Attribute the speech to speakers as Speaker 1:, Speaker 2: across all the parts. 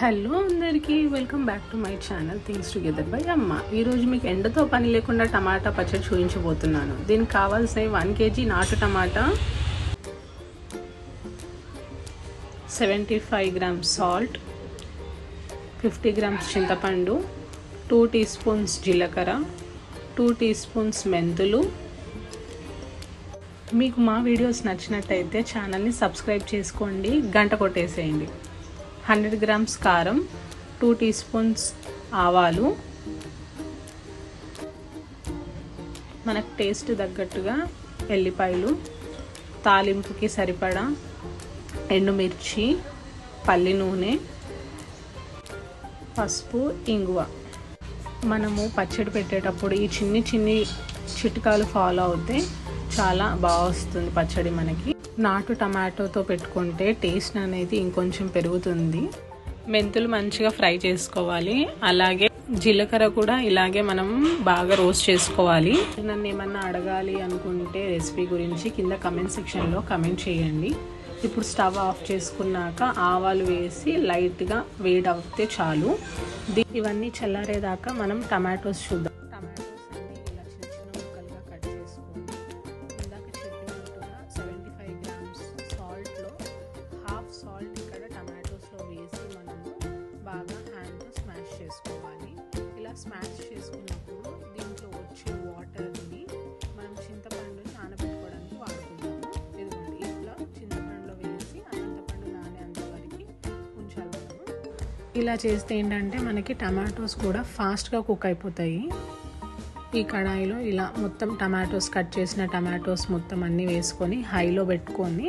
Speaker 1: Hello అందరికీ welcome back to my channel things together by అమ్మ. ఈరోజు మీకు ఎండతో పని లేకుండా టమాటా పచ్చడి చూపించబోతున్నాను. దీనికి కావాల్సినవి 1 kg నాటు టమాటా, 75 grams సాల్ట్, 50 grams చింతపండు, 2 teaspoons జీలకర్ర, 2 teaspoons మెంతులు. మీకు మా వీడియోస్ నచ్చినట్టయితే ఛానల్ని సబ్స్క్రైబ్ చేసుకోండి, గంట కొట్టేసేయండి. 100 grams కారం, 2 teaspoons ఆవాలు, మనకు టేస్ట్ తగ్గట్టుగా ఎల్లిపాయలు, తాలింపుకి సరిపడా ఎండుమిర్చి, పల్లి నూనె, పసుపు, ఇంగువ. మనము పచ్చడి పెట్టేటప్పుడు ఈ చిన్ని చిట్కాలు ఫాలో అవుతే చాలా బాగా వస్తుంది పచ్చడి. మనకి నాటు టమాటోతో పెట్టుకుంటే టేస్ట్ అనేది ఇంకొంచెం పెరుగుతుంది. మెంతులు మంచిగా ఫ్రై చేసుకోవాలి, అలాగే జీలకర్ర కూడా ఇలాగే మనం బాగా రోస్ట్ చేసుకోవాలి. నన్ను ఏమన్నా అడగాలి అనుకుంటే రెసిపీ గురించి కింద కమెంట్ సెక్షన్లో కమెంట్ చేయండి. ఇప్పుడు స్టవ్ ఆఫ్ చేసుకున్నాక ఆవాలు వేసి లైట్గా వేడి అవుతే చాలు. ఇవన్నీ చల్లారేదాకా మనం టమాటోస్ చూద్దాం. స్మాష్ చేసుకున్నప్పుడు దీంట్లో వచ్చే వాటర్ని మనం చింతపండుని నానబెట్టుకోవడానికి వాడుకుంటాము. ఇదిగోండి, ఇట్లా చింతపండులో వేసి ఆ చింతపండు నానేంత వరకు ఉంచాలి. ఇలా చేస్తే ఏంటంటే మనకి టమాటోస్ కూడా ఫాస్ట్గా కుక్ అయిపోతాయి. ఈ కడాయిలో ఇలా మొత్తం టమాటోస్, కట్ చేసిన టమాటోస్ మొత్తం అన్నీ వేసుకొని హైలో పెట్టుకొని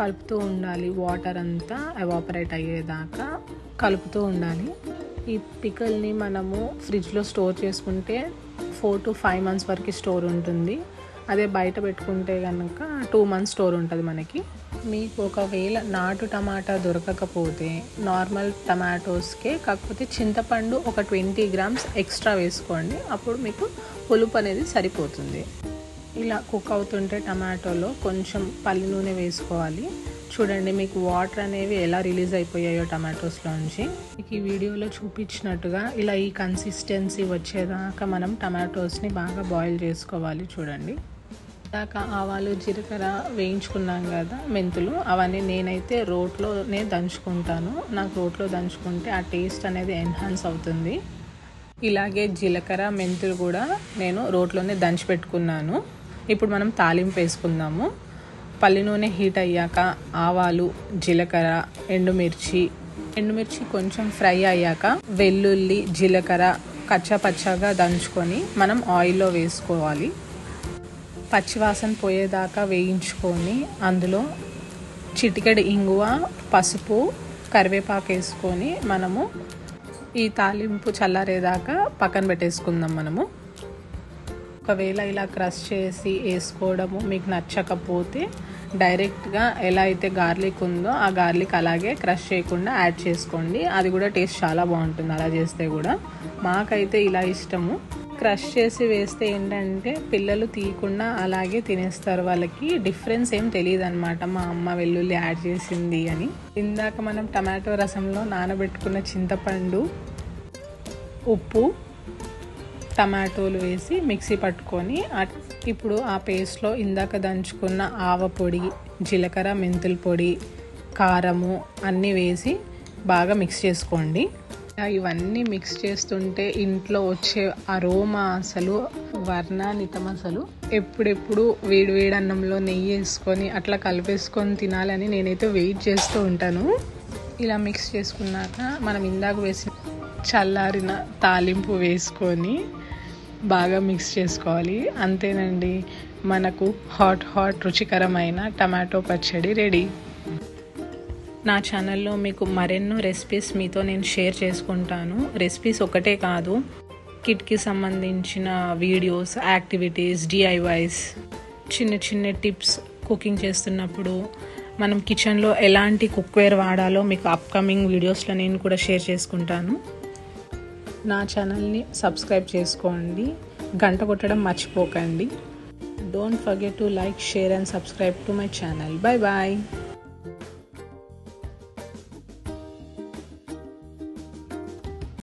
Speaker 1: కలుపుతూ ఉండాలి. వాటర్ అంతా ఎవాపరేట్ అయ్యేదాకా కలుపుతూ ఉండాలి. ఈ పికల్ని మనము ఫ్రిడ్జ్లో స్టోర్ చేసుకుంటే 4 to 5 months వరకు స్టోర్ ఉంటుంది. అదే బయట పెట్టుకుంటే కనుక 2 months స్టోర్ ఉంటుంది మనకి. మీకు ఒకవేళ నాటు టమాటా దొరకకపోతే నార్మల్ టమాటోస్కే, కాకపోతే చింతపండు ఒక 20 grams ఎక్స్ట్రా వేసుకోండి. అప్పుడు మీకు పులుపు అనేది సరిపోతుంది. ఇలా కుక్ అవుతుంటే టమాటోలో కొంచెం పల్లి నూనె వేసుకోవాలి. చూడండి మీకు వాటర్ అనేవి ఎలా రిలీజ్ అయిపోయాయో టమాటోస్లోంచి. మీకు ఈ వీడియోలో చూపించినట్టుగా ఇలా ఈ కన్సిస్టెన్సీ వచ్చేదాకా మనం టమాటోస్ని బాగా బాయిల్ చేసుకోవాలి. చూడండి, దాకా ఆవాలు, జీలకర్ర వేయించుకున్నాం కదా, మెంతులు, అవన్నీ నేనైతే రోట్లోనే దంచుకుంటాను. నాకు రోట్లో దంచుకుంటే ఆ టేస్ట్ అనేది ఎన్హాన్స్ అవుతుంది. ఇలాగే జీలకర్ర, మెంతులు కూడా నేను రోట్లోనే దంచి పెట్టుకున్నాను. ఇప్పుడు మనం తాలింపు వేసుకుందాము. పల్లి నూనె హీట్ అయ్యాక ఆవాలు, జీలకర్ర, ఎండుమిర్చి కొంచెం ఫ్రై అయ్యాక వెల్లుల్లి, జీలకర్ర కచ్చాపచ్చాగా దంచుకొని మనం ఆయిల్లో వేసుకోవాలి. పచ్చివాసన పోయేదాకా వేయించుకొని అందులో చిటికెడు ఇంగువ, పసుపు, కరివేపాకు వేసుకొని మనము ఈ తాలింపు చల్లారేదాకా పక్కన పెట్టేసుకుందాం. మనము ఒకవేళ ఇలా క్రష్ చేసి వేసుకోవడము మీకు నచ్చకపోతే డైరెక్ట్గా ఎలా అయితే గార్లిక్ ఉందో ఆ గార్లిక్ అలాగే క్రష్ చేయకుండా యాడ్ చేసుకోండి. అది కూడా టేస్ట్ చాలా బాగుంటుంది అలా చేస్తే కూడా. మాకైతే ఇలా ఇష్టము. క్రష్ చేసి వేస్తే ఏంటంటే పిల్లలు తీయకుండా అలాగే తినేస్తారు. వాళ్ళకి డిఫరెన్స్ ఏం తెలియదు అనమాట, మా అమ్మ వెల్లుల్లి యాడ్ చేసింది అని. ఇందాక మనం టమాటో రసంలో నానబెట్టుకున్న చింతపండు, ఉప్పు, టమాటోలు వేసి మిక్సీ పట్టుకొని ఇప్పుడు ఆ పేస్ట్లో ఇందాక దంచుకున్న ఆవ పొడి, జీలకర్ర, మెంతుల పొడి, కారము అన్నీ వేసి బాగా మిక్స్ చేసుకోండి. ఇవన్నీ మిక్స్ చేస్తుంటే ఇంట్లో వచ్చే అరోమా అసలు వర్ణానితం. అసలు ఎప్పుడెప్పుడు వేడి అన్నంలో నెయ్యి వేసుకొని అట్లా కలిపేసుకొని తినాలని నేనైతే వెయిట్ చేస్తూ ఉంటాను. ఇలా మిక్స్ చేసుకున్నాక మనం ఇందాక వేసిన చల్లారిన తాలింపు వేసుకొని బాగా మిక్స్ చేసుకోవాలి. అంతేనండి, మనకు హాట్ రుచికరమైన టమాటో పచ్చడి రెడీ. నా ఛానల్లో మీకు మరెన్నో రెసిపీస్ మీతో నేను షేర్ చేసుకుంటాను. రెసిపీస్ ఒకటే కాదు, కిట్కి సంబంధించిన వీడియోస్, యాక్టివిటీస్, DIYs, చిన్న టిప్స్, కుకింగ్ చేస్తున్నప్పుడు మనం కిచెన్లో ఎలాంటి కుక్వేర్ వాడాలో మీకు అప్కమింగ్ వీడియోస్లో నేను కూడా షేర్ చేసుకుంటాను. నా ఛానల్ని సబ్స్క్రైబ్ చేసుకోండి, గంట కొట్టడం మర్చిపోకండి. Don't forget to like, share and subscribe to my channel. Bye bye.